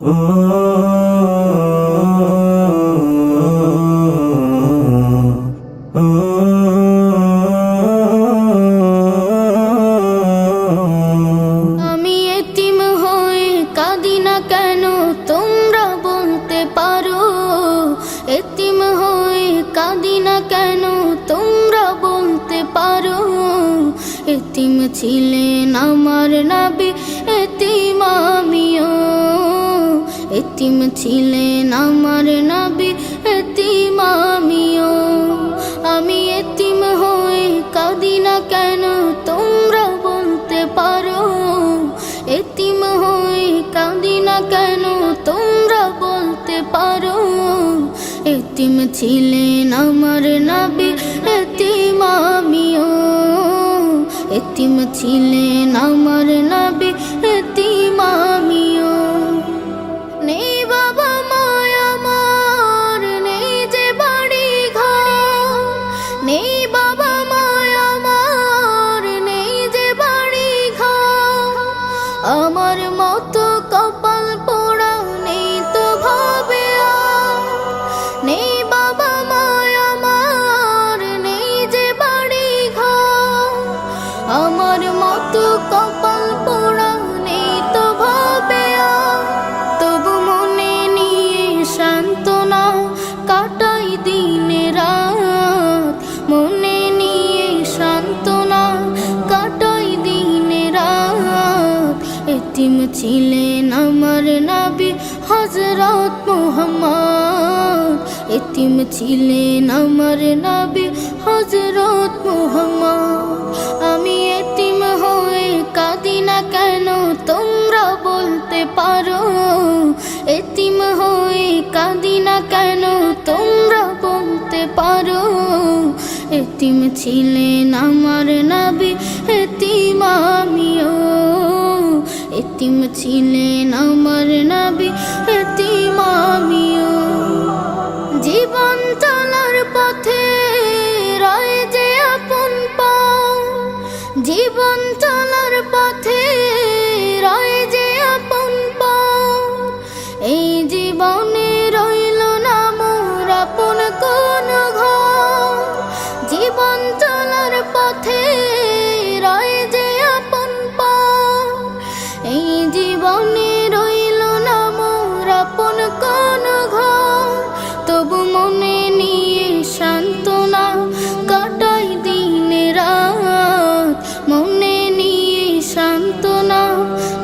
আমি এতিম হয়ে কাঁদি না কেন তোমরা বলতে পারো, এতিম হয়ে কাঁদি না কেন তোমরা বলতে পারো। এতিম ছিলেন আমার নবী, এতিম আমিও। এতিম ছিলেন আমার নবী, এতিম আমিও। আমি এতিম হয়ে কাঁদি না কেন তোমরা বলতে পারো, এতিম হয়ে কাঁদি না কেন তোমরা বলতে পারো। এতিম ছিলেন আমার নবী, এতিম আমিও। এতিম ছিলেন আমার নবী, এতিম আমিও। নেই বাবা মায় আমার, নেই যে বাড়ি ঘর। নেই বাবা মায় আমার, নেই যে বাড়ি ঘর। আমার মতো কপাল পোড়া নেই তো ভাবে আর। নেই বাবা মায় আমার, নেই যে বাড়ি ঘর। আমার মতো কপাল পোড়া নেই তো ভাবে আর। তবু মনে নিয়ে সান্ত্বনা কাটাই দিনে রাত। মনে নিয়ে সান্ত্বনা কাটাই দিনে রাত। এতিম ছিলেন আমার নবী হযরত মুহাম্মদ। এতিম ছিলেন আমার নবী হযরত মুহাম্মদ। আমি এতিম হয়ে কাঁদি না কেন তোমরা বলতে পারো, এতিম হয়ে কাঁদি না কেন তোমরা বলতে পারো। এতিম ছিলেন আমার নবী, এতিম আমিও। এতিম ছিলেন আমার নবী, এতিম আমিও। জীবন চলার পথে রয় যে আপন পাও। জীবন চলার পথে রয় যে আপন পাও। এই জীবনে রইল না মোর আপন কোন ঘর। জীবন চলার পথে রয় যে আপন পাও। এই জীবনে রইল না মোর আপন কোন ঘর। তবু মনে নিয়ে সান্ত্বনা কাটাই দিনে রাত। মনে নিয়ে সান্ত্বনা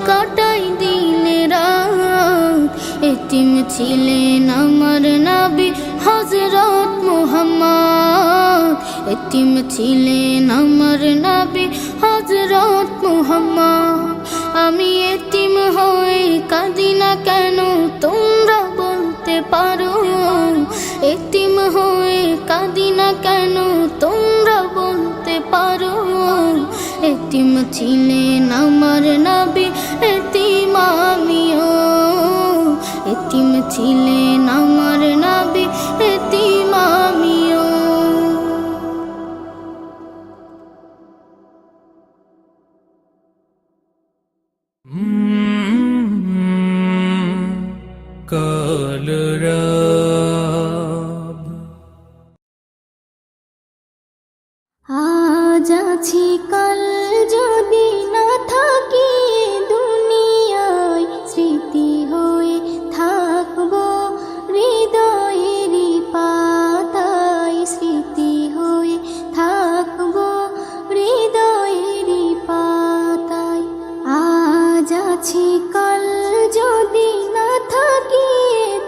কাটাই দিনে রাত। এতিম ছিলেন আমার নবী হযরত মুহাম্মদ। এতিম ছিলেন আমার নবী হযরত মুহাম্মদ। আমি এতিম হয়ে কাঁদি না কেন তোমরা বলতে পারো, এতিম হয়ে কাঁদি না কেন তোমরা বলতে পারো। এতিম ছিলেন আমার নবী, এতিম আমিও। এতিম ছিলেন আমার নবী, এতিম আমিও। কালরাব আজ আছি কাল যদি না থাকি দুনিয়ায়, স্মৃতি হয়ে থাকবো হৃদয়েরই পাতায়। স্মৃতি হয়ে থাকবো হৃদয়েরই পাতায়। আজ আছি কাল যদি না থাকি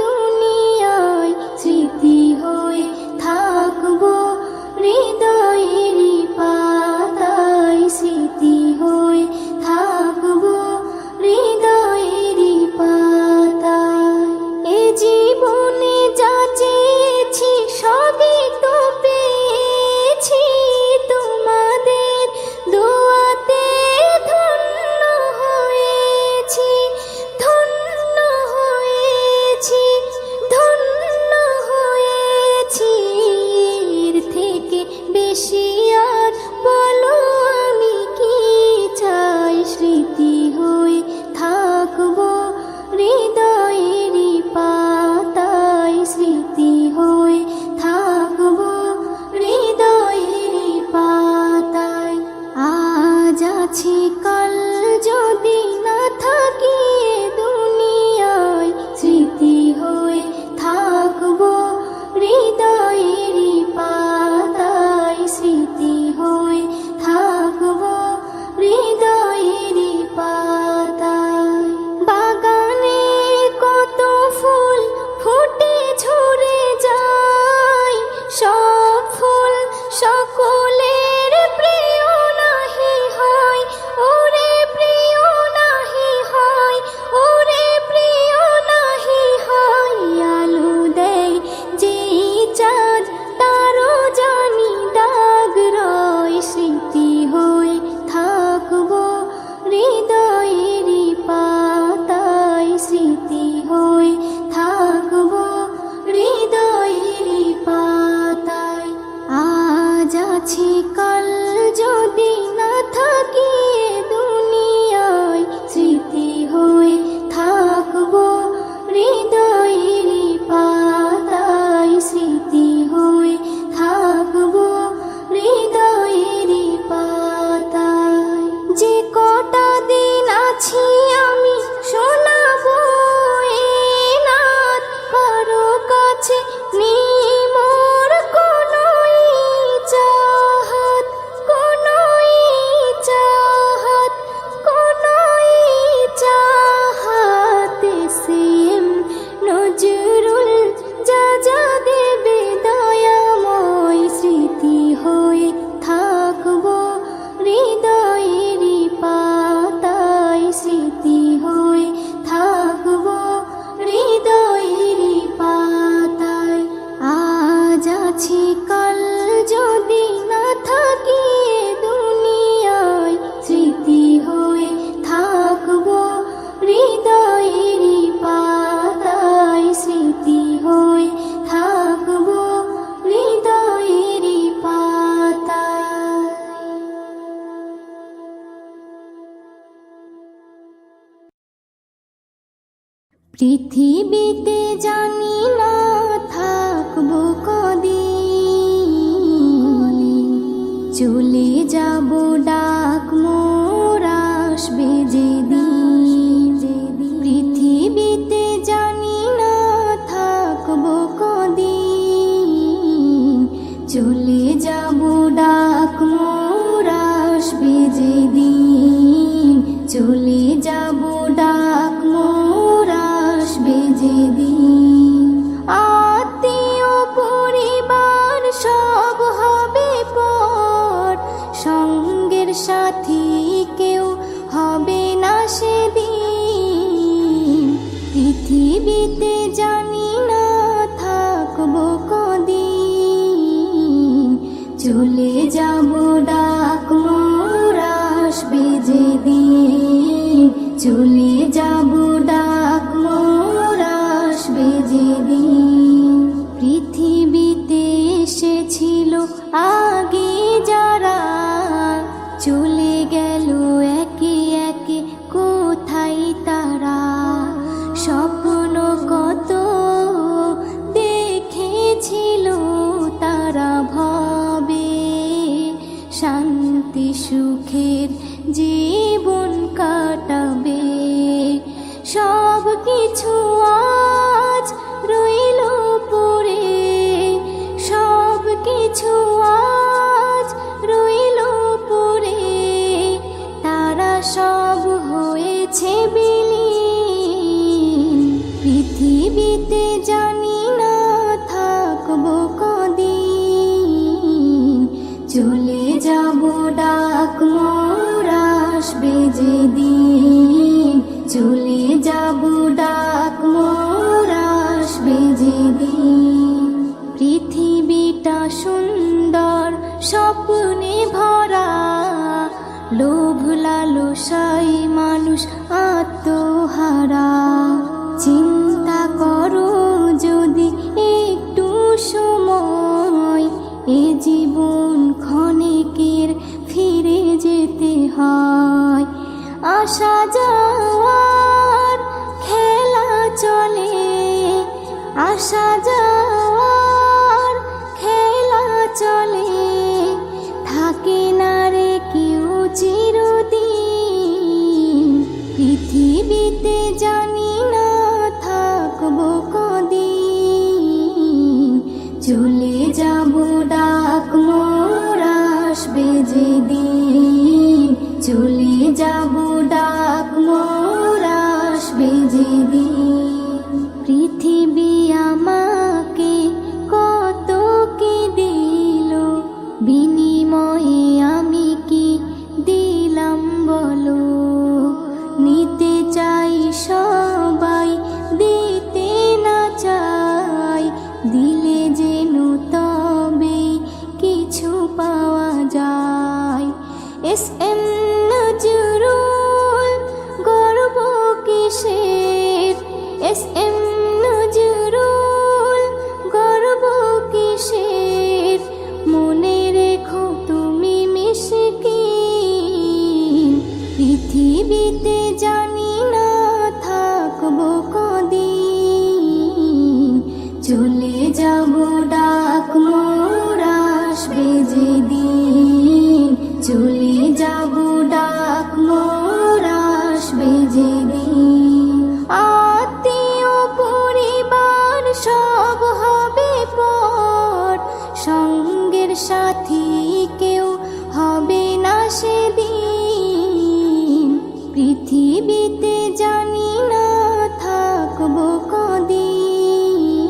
দুনিয়ায়, স্মৃতি হয়ে থাকবো হৃদয়েরই পাতায়। স্মৃতি হয়ে থাকবো হৃদয়েরই পাতায়। পৃথিবীতে জানি না থাকবো কদিন, চলে যাব ডাক মোর আসবে যেদিন। পৃথিবীতে জানি না থাকবো কদিন, চলে যাব ডাক মোর আসবে যেদিন। চলে যাব ডাক মোর আসবে যেদিন। আত্মীয় পরিবার সব হবে পর, সঙ্গের সাথী কেউ হবে না সেদিন। পৃথিবীতে জানি না থাকবো কদিন, চলে যাব ডাক মোর আসবে যেদিন। চলে যাব ডাক মোর আসবে যেদিন। পৃথিবীতে এসেছিল আগে যারা, চলে গেল একে একে কোথায় তারা। স্বপ্ন কত দেখেছিল তারা ভবে, শান্তি সুখের জীবন কাটাবে। সব কিছু আজ রইল পড়ে, সব কিছু আজ রইল পড়ে। তারা সব হয়েছে বিলীন। পৃথিবীতে জানি না থাকবো কদিন, চলে যাব ডাক মোর আসবে যেদিন। চলে যাব ডাক মোর আসবে যেদিন। পৃথিবীটা সুন্দর স্বপ্নে ভরা, লোভ লালসায় মানুষ আত্মহারা। চিন্তা করো যদি একটু সময়, এ জীবন ক্ষণিকের ফিরে যেতে হয়। আসা যাওয়ার খেলা চলে, আসা যাওয়ার খেলা চলে। থাকে না রে কেউ চিরদিন। পৃথিবীতে জানি না থাকবো কদিন, চলে যাব ডাক মোর আসবে যেদিন। চলে যাব ডাক মোর আসবে যেদিন। পৃথিবী আমাকে কত কি দিল, বিনিময়ে আমি কি দিলাম বলো। নিতে চাই সবাই, দিতে না চাই, দিলে যেন তবে কিছু পাওয়া যায়। এস.এম. নজরুল, গর্ব কিসের। এস.এম. নজরুল, গর্ব কিসের। মনে রেখো তুমি মিসকিন। পৃথিবীতে জানি না থাকবো কদিন, চলে যাব ডাক মোর আসবে যেদিন। চলে যাব ডাক মোর আসবে যেদিন। আত্মীয় পরিবার সব হবে পর, সঙ্গের সাথী কেউ হবে না সেদিন। পৃথিবীতে জানি না থাকবো কদিন,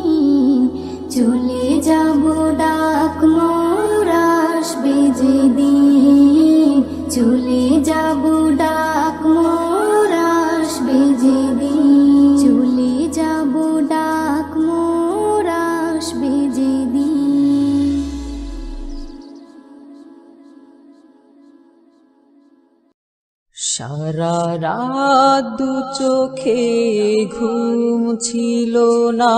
চলে যাব ডাক মোর আসবে যেদিন। চলে যাব ডাক মোর আসবে যেদিন। চলে যাব ডাক মোর আসবে যেদিন। সারা রাত দু চোখে ঘুম ছিল না,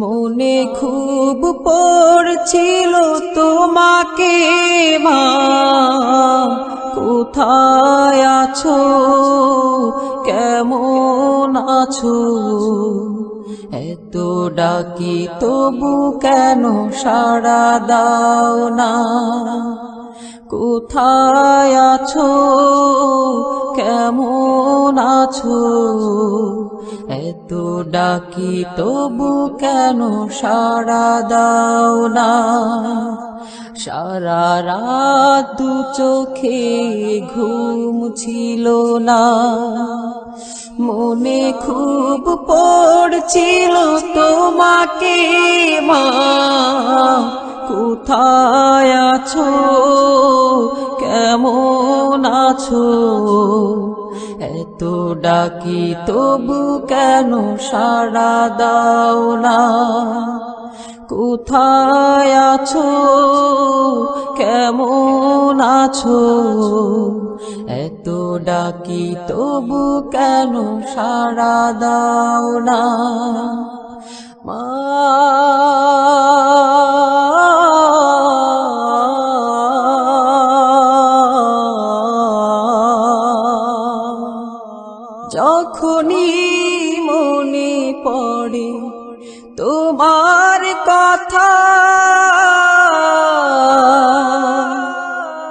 মনে খুব পড়ছিল তোমাকে মা। কোথায় আছো, কেমন আছো, এত ডাকি তবু কেন সাড়া দাও না। কোথায় আছো, কেমন আছো, এত ডাকি তবু কেন সাড়া দাও না। সারা রাত দু চোখে ঘুম ছিল না, মনে খুব পড়ছিল তোমাকে মা। কোথায় আছো, কেমন আছো, এত ডাকি তবু কেন সাড়া দাও না। কোথায় আছো, কেমন আছো, এত ডাকি তবু কেন সাড়া দাও না। মা যখনই মনে পড়ে তোমার কথা,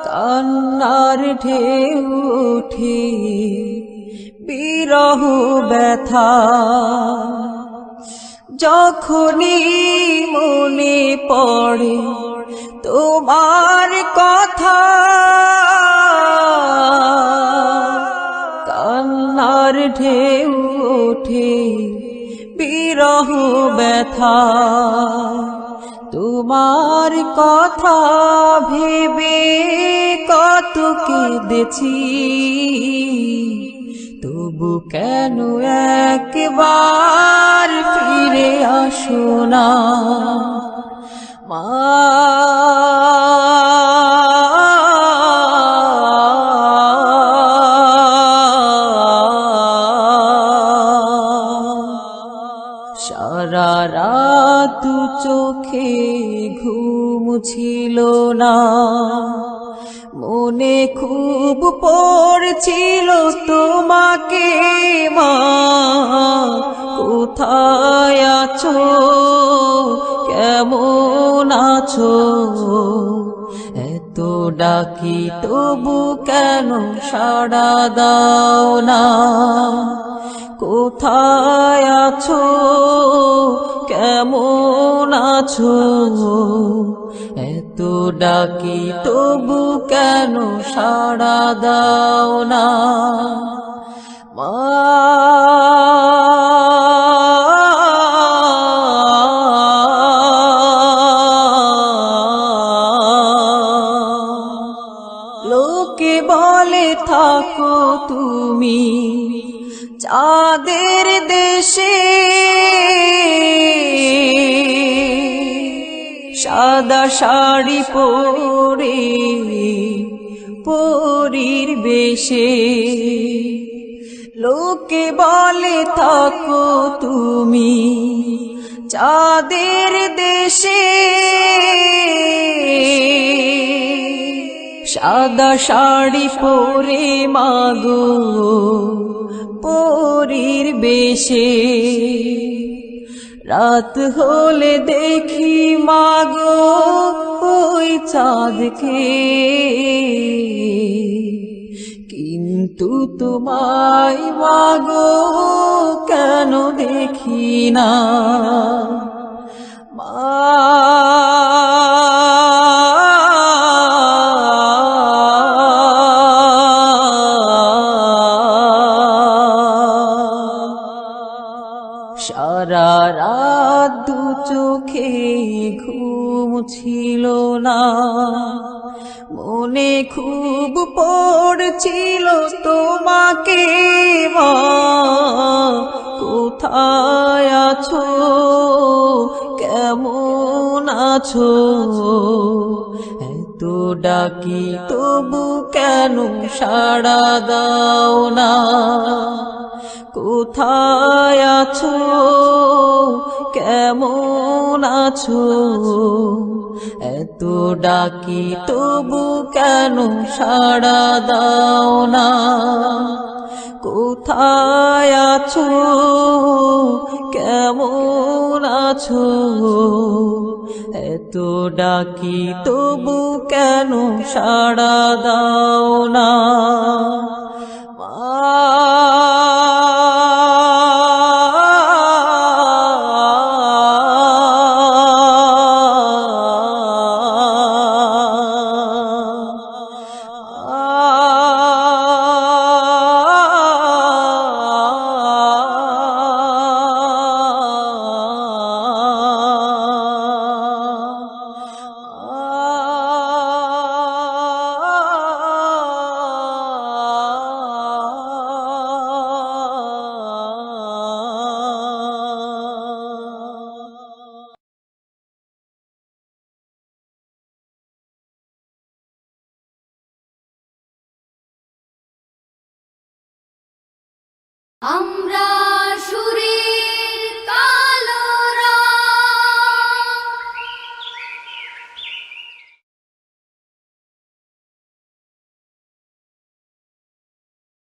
কান্নার ঢেউ ওঠে বিরহ ব্যথা। যখনই মনে পড়ে তোমার কথা, কান্নার ঢেউ ওঠে বিরহ ব্যথা। তোমার কথা ভেবে কত কেঁদেছি, তবু কেন একবার ফিরে আসো না মা। সারা রাত দু চোখে ঘুম ছিল না, মনে খুব পড়ছিল তোমাকে মা। কোথায় আছো, কেমন আছো, এত ডাকি তবু কেন সাড়া দাও না। কোথায় আছো, কেমন আছো, এত ডাকি তবু কেন সাড়া দাও না মা। লোকে বলে থাকো তুমি চাঁদের দেশে, সাদা শাড়ি পরে পরীর বেশে। লোকে বলে থাকো তুমি চাঁদের দেশে, সাদা শাড়ি পরে মাগো পরীর বেশে। রাত হলে দেখি মাগো ওই চাঁদকে, কিন্তু তোমায় মাগো কেন দেখি না মা। সারা রাত দু চোখে ঘুম ছিল না, মনে খুব পড়ছিল তোমাকে মা। কোথায় আছো, কেমন আছো, এত ডাকি তবু কেন সাড়া দাও না। কোথায় আছো, কেমন আছো, এত ডাকি তবু কেন সাড়া দাও না? কোথায় আছো, কেমন আছো? এত ডাকি তবু কেন সাড়া দাও না? আমরা সুরের কালো রং,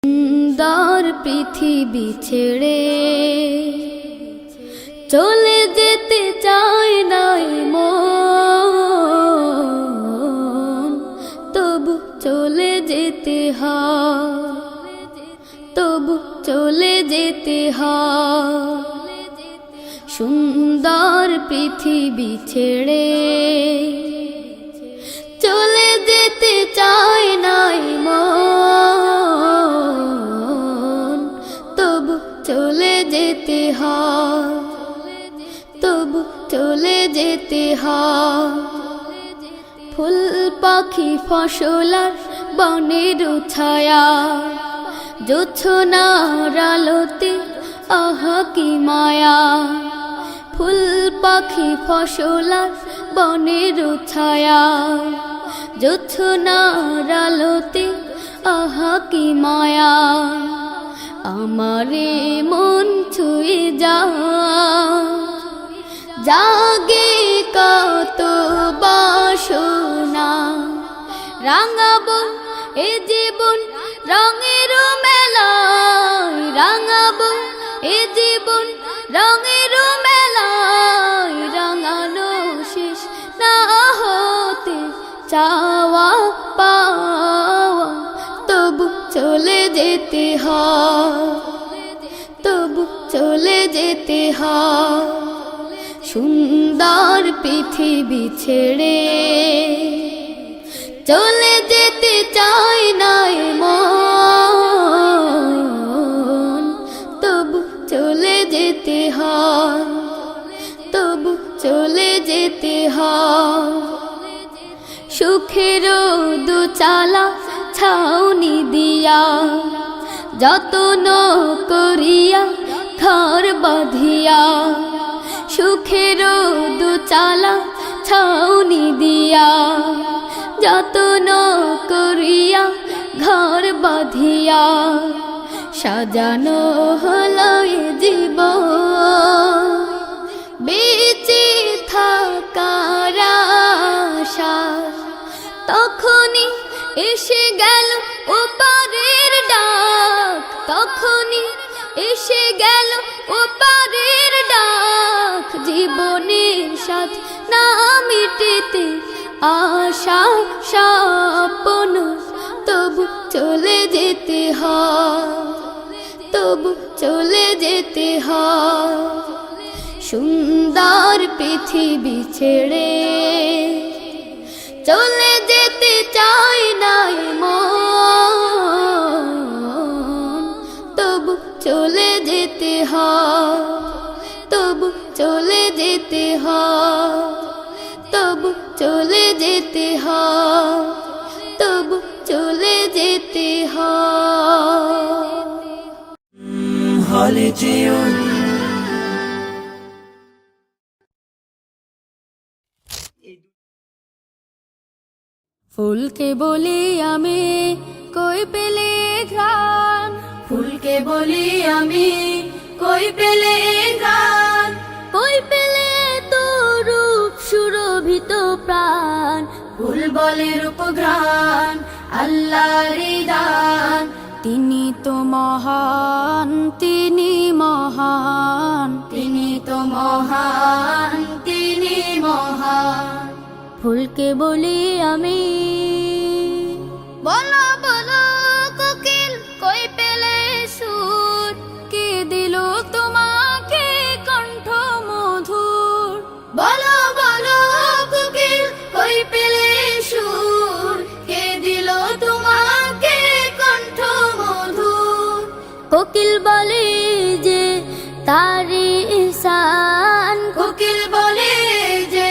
সুন্দর পৃথিবী ছেড়ে চলে যেতে চায় নাই মন, তবু চলে যেতে হয়, তবু চলে যেতে হয়। সুন্দর পৃথিবী ছেড়ে চলে যেতে চায় নাই মন, তবু চলে যেতে হয়, তবু চলে যেতে হয়। ফুল পাখি ফসল আর বনের ছায়া, জোছনার আলোতে আহা কি মায়া। ফুল পাখি ফসল আর বনের ছায়া, জোছনার আলোতে আহা কি মায়া। আমারে মন ছুঁয়ে জাগে কত বাসনা, রাঙাবো এ জীবন রঙের মেলায়, রাঙাবো এ জীবন রঙের মেলায়। রাঙানো শেষ না হতে চাওয়া পাওয়া, তবু চলে যেতে হয়, তবু চলে যেতে হয়। সুন্দর পৃথিবী ছেড়ে চলে যেতে চাই নাই মন, তবু চলে যেতে হয়, তবু চলে যেতে হয়। সুখের দুচালা ছাউনি দিয়া, যতন করিয়া ঘর বাঁধিয়া। সুখের দুচালা ছাউনি দিয়া, যতন করিয়া ঘর বাঁধিয়া। সাজানো হলো এ জীবন বেঁচে থাকার আশা, তখনই এসে গেল ওপারের ডাক, তখনই এসে গেল ওপারের ডাক। জীবনের সাথ না মিটেতে আশা স্বপ্ন, তবু চলে যেতে হয়, তবু চলে যেতে হয়। সুন্দর পৃথিবী ছেড়ে চলে যেতে চাই নাই মন, তবু চলে যেতে হয়, তবু চলে যেতে হয়, তবু চলে যেতে হয়, তবু চলে যেতে হয়। হলে যেও ফুলকে বলি আমি কই পেলে ঘ্রাণ, ফুলকে বলি আমি কই পেলে ঘ্রাণ, কই পেলে তো রূপ সুরভিত প্রাণ। ফুল বলে রূপঘ্রাণ আল্লাহর দান। তিনি তো মহান, তিনি মহান, তিনি তো মহান, তিনি মহান। ফুলকে বলি আমি, বলো বলো কোকিল কই পেলে সুর, কে দিল তোমাকে কণ্ঠ মধুর। বলো বলো কোকিল কই পেলে সুর, কে দিল তোমাকে কণ্ঠ মধুর। কোকিল বলে যে তারি ইহসান, কোকিল বলে যে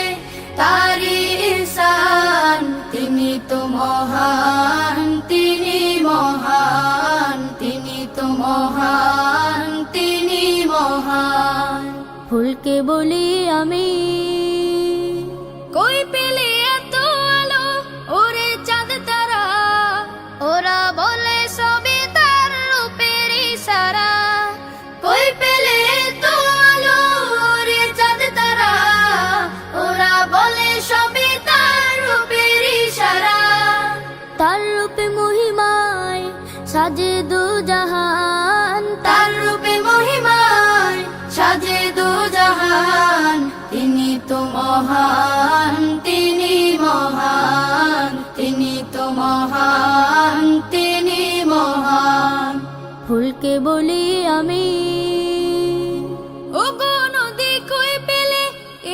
তারি ইহসান। তিনি তো মহান, তিনি মহান, তিনি তো মহান, তিনি মহান। ফুলকে বলি আমি, কই পেলে এত আলো ওরে চাঁদ তারা, ওরা বলে সবে তার রূপের ইশারা। কই পেলে এত আলো ওরে চাঁদ তারা, ওরা বলে সবে তার রূপের ইশারা। তার রূপে মহিমায় সাজে দু জাহান, তার রূপে মহিমায় সাজে দু জাহান। তিনি তো মহান, তিনি মহান, তিনি তো মহান, তিনি মহান। ফুলকে বলি আমি, ওগো নদী কই পেলে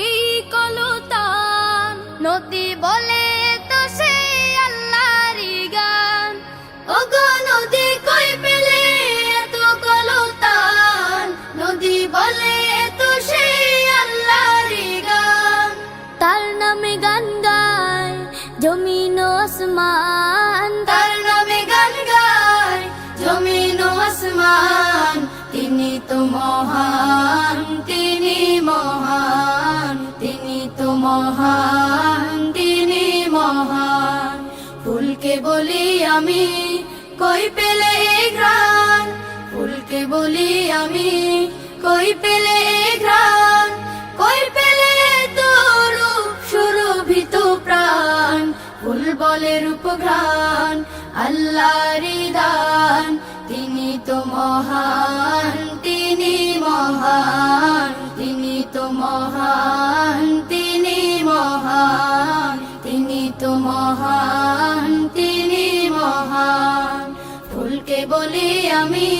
এই কলতান, নদী বলে তো সে আল্লাহরই গান। ওগো নদী কই পেলে এত কলতান, নদী বলে তো সে আল্লাহরই গান। তার নামে গান গায় জমিন ও আসমান, তার নামে গান গায় জমিন ও আসমান। তিনি তো মহান, তিনি মহান, তিনি তো মহান, তিনি মহান। ফুলকে বলি আমি, কই পেলে এই ঘ্রাণ, ফুলকে বলি আমি, কই পেলে এই ঘ্রাণ। কই পেলে তোর সুরভিত প্রাণ, ফুল বলে রূপঘ্রাণ আল্লাহর দান। তিনি তো মহান, তিনি মহান, তিনি তো মহান, তিনি মহান, তিনি তো মহান, তিনি মহান। ফুলকে বলি আমি,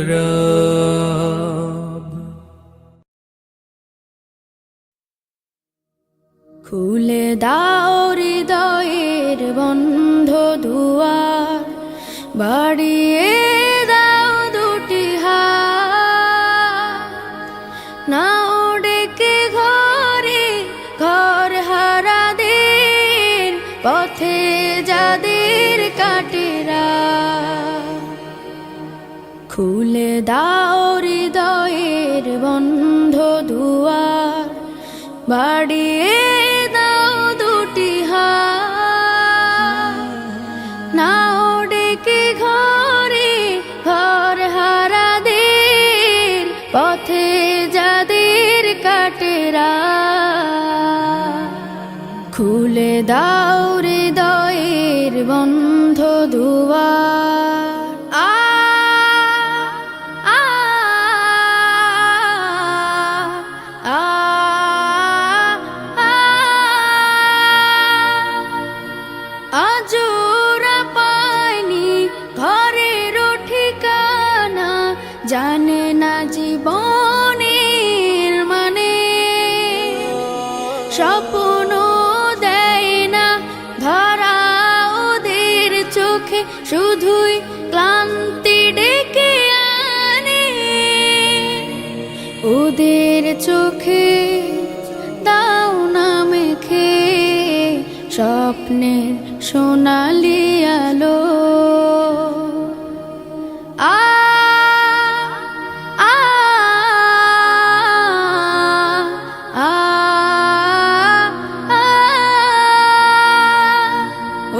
কলরব। খুলে দাও হৃদয়ের বন্ধ দুয়ার, বাড়িয়ে দাও দুটি হাত। নাও ডেকে ঘরে ঘর হারা দিন, পথে যাদের কাটেরা। খুলে দাও হৃদয়ের বন্ধ দুয়ার, বাড়িয়ে দাও দুটি হাত। নাও ডেকে ঘরে ঘর হারাদের, পথে যাদের কাটেরা। খুলে দাও হৃদয়ের বন্ধ দুয়ার। আজোরা পায়নি ঘরের ঠিকানা, জানে না জীবনের মানে। স্বপ্ন দেয় না ধরা ওদের চোখে, শুধুই ক্লান্তি ডেকে আনে। ওদের চোখে দাও না মেখে স্বপ্নের সোনালি আলো। আ আ আ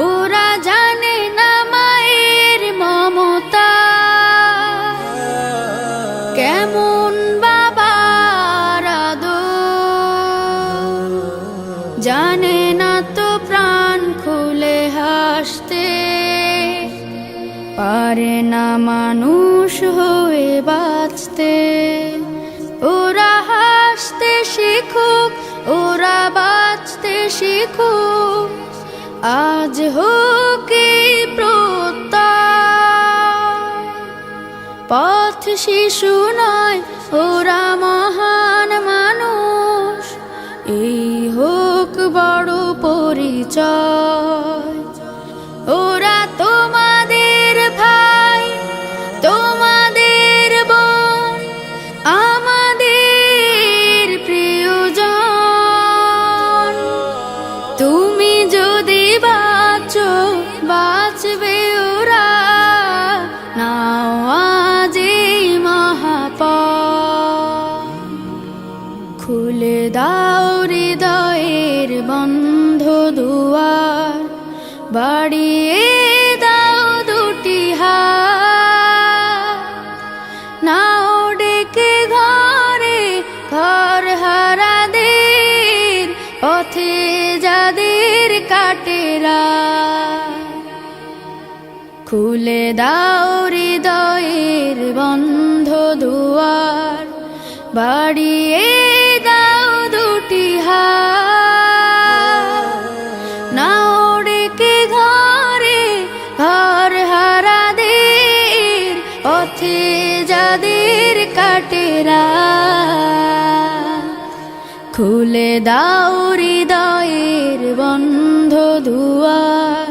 ওরা জানে না মায়ের মমতা, কেমন বাবা পারে না মানুষ হয়ে বাঁচতে। ওরা হাসতে শিখুক, ওরা বাঁচতে শিখুক, আজ হোক এই প্রত্যয়। পথ শিশু নয়, ওরা মহান মানুষ, এই হোক বড় পরিচয়। ওরা তোমাদের ভাই, তোমাদের বোন, আমাদের প্রিয়জন। তুমি যদি বাঁচো, বাঁচবে ওরা, নাও আজ এই মহাপথ। খুলে দাও হৃদয়ের বন্ধ দুয়ার, বাড়িয়ে দাও দুটি হাত। নাও ডেকে ঘরে ঘর হারাদের, পথে যাদের কাটে রাত। খুলে দাও হৃদয়ের বন্ধ দুয়ার, বাড়িয়ে দাও দুটি হাত। নাও ডেকে ঘরে ঘর হারাদের, পথে যাদের কাটে রাত। খুলে দাও হৃদয়ের বন্ধ দুয়ার।